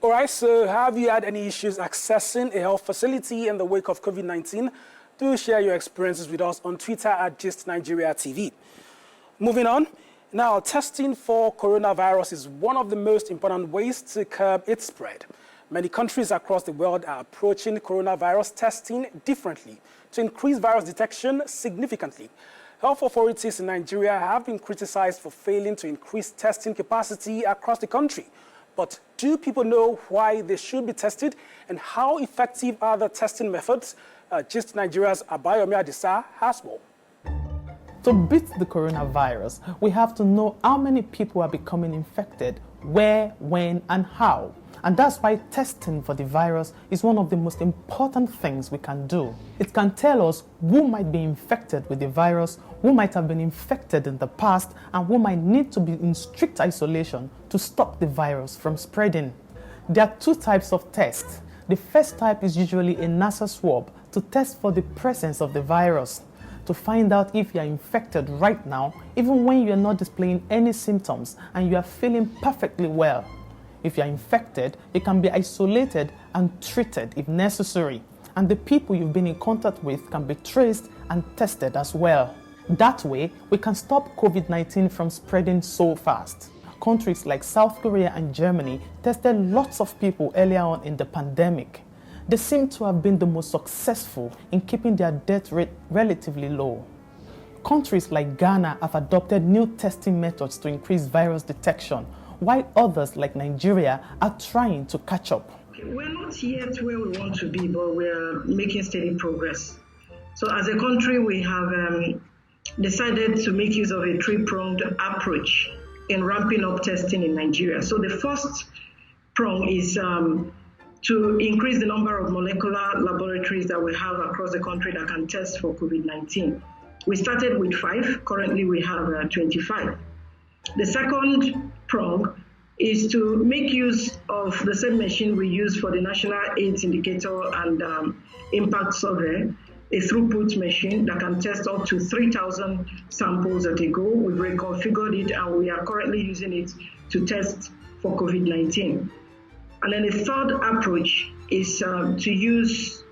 All right, so have you had any issues accessing a health facility in the wake of COVID-19? Do share your experiences with us on Twitter at DSTV. Moving on, now testing for coronavirus is one of the most important ways to curb its spread. Many countries across the world are approaching coronavirus testing differently to increase virus detection significantly. Health authorities in Nigeria have been criticized for failing to increase testing capacity across the country. But do people know why they should be tested and how effective are the testing methods? Just Nigeria's Abayomi Adisa has more. To beat the coronavirus, we have to know how many people are becoming infected, where, when, and how. And that's why testing for the virus is one of the most important things we can do. It can tell us who might be infected with the virus, who might have been infected in the past, and who might need to be in strict isolation to stop the virus from spreading. There are two types of tests. The first type is usually a nasal swab to test for the presence of the virus, to find out if you are infected right now, even when you are not displaying any symptoms and you are feeling perfectly well. If you are infected, you can be isolated and treated if necessary, and the people you've been in contact with can be traced and tested as well. That way, we can stop COVID-19 from spreading so fast. Countries like South Korea and Germany tested lots of people earlier on in the pandemic. They seem to have been the most successful in keeping their death rate relatively low. Countries like Ghana have adopted new testing methods to increase virus detection, while others like Nigeria are trying to catch up. We're not yet where we want to be, but we're making steady progress. So as a country, we have decided to make use of a three-pronged approach in ramping up testing in Nigeria. So the first prong is to increase the number of molecular laboratories that we have across the country that can test for COVID-19. We started with 5, currently we have 25. The second prong is to make use of the same machine we use for the National AIDS Indicator and Impact Survey, a throughput machine that can test up to 3,000 samples at a go. We've reconfigured it and we are currently using it to test for COVID-19. And then the third approach is to use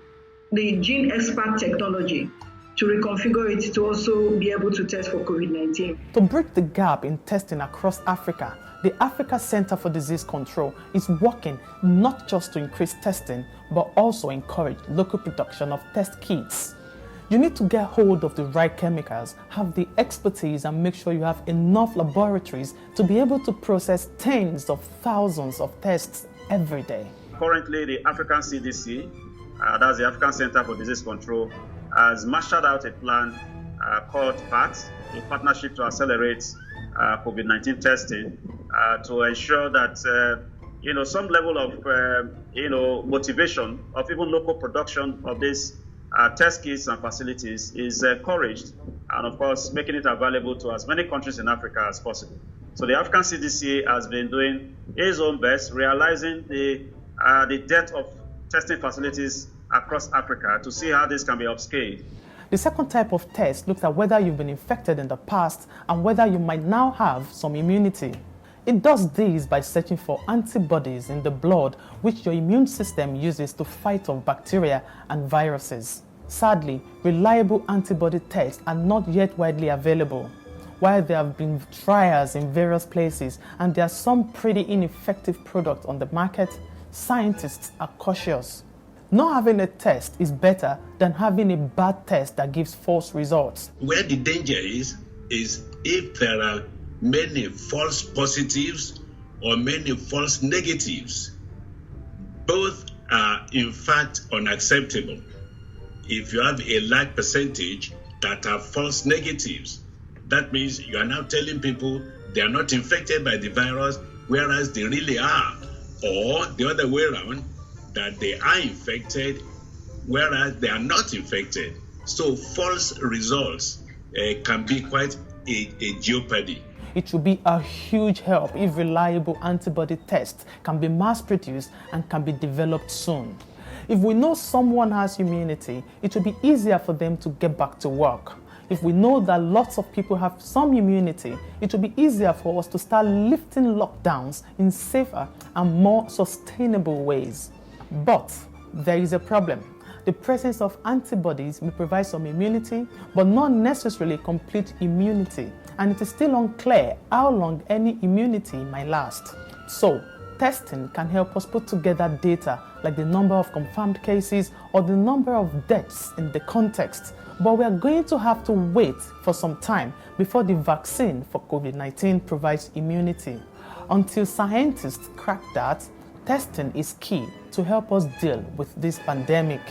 the Gene Expert technology to reconfigure it to also be able to test for COVID-19. To break the gap in testing across Africa, the Africa Center for Disease Control is working not just to increase testing, but also encourage local production of test kits. You need to get hold of the right chemicals, have the expertise, and make sure you have enough laboratories to be able to process tens of thousands of tests every day. Currently, the African CDC, that's the African Center for Disease Control, has marshaled out a plan called PAT, a partnership to accelerate COVID-19 testing, to ensure that some level of motivation of even local production of these test kits and facilities is encouraged, and of course making it available to as many countries in Africa as possible. So the African CDC has been doing its own best, realizing the depth of testing facilities across Africa to see how this can be upscaled. The second type of test looks at whether you've been infected in the past and whether you might now have some immunity. It does this by searching for antibodies in the blood, which your immune system uses to fight off bacteria and viruses. Sadly, reliable antibody tests are not yet widely available. While there have been trials in various places and there are some pretty ineffective products on the market, scientists are cautious. Not having a test is better than having a bad test that gives false results. Where the danger is if there are many false positives or many false negatives. Both are in fact unacceptable. If you have a large percentage that are false negatives, that means you are now telling people they are not infected by the virus, whereas they really are. Or the other way around, that they are infected, whereas they are not infected. So false results can be quite a jeopardy. It will be a huge help if reliable antibody tests can be mass-produced and can be developed soon. If we know someone has immunity, it will be easier for them to get back to work. If we know that lots of people have some immunity, it will be easier for us to start lifting lockdowns in safer and more sustainable ways. But there is a problem. The presence of antibodies may provide some immunity, but not necessarily complete immunity, and it is still unclear how long any immunity might last. So, testing can help us put together data like the number of confirmed cases or the number of deaths in the context, but we are going to have to wait for some time before the vaccine for COVID-19 provides immunity. Until scientists crack that, testing is key to help us deal with this pandemic.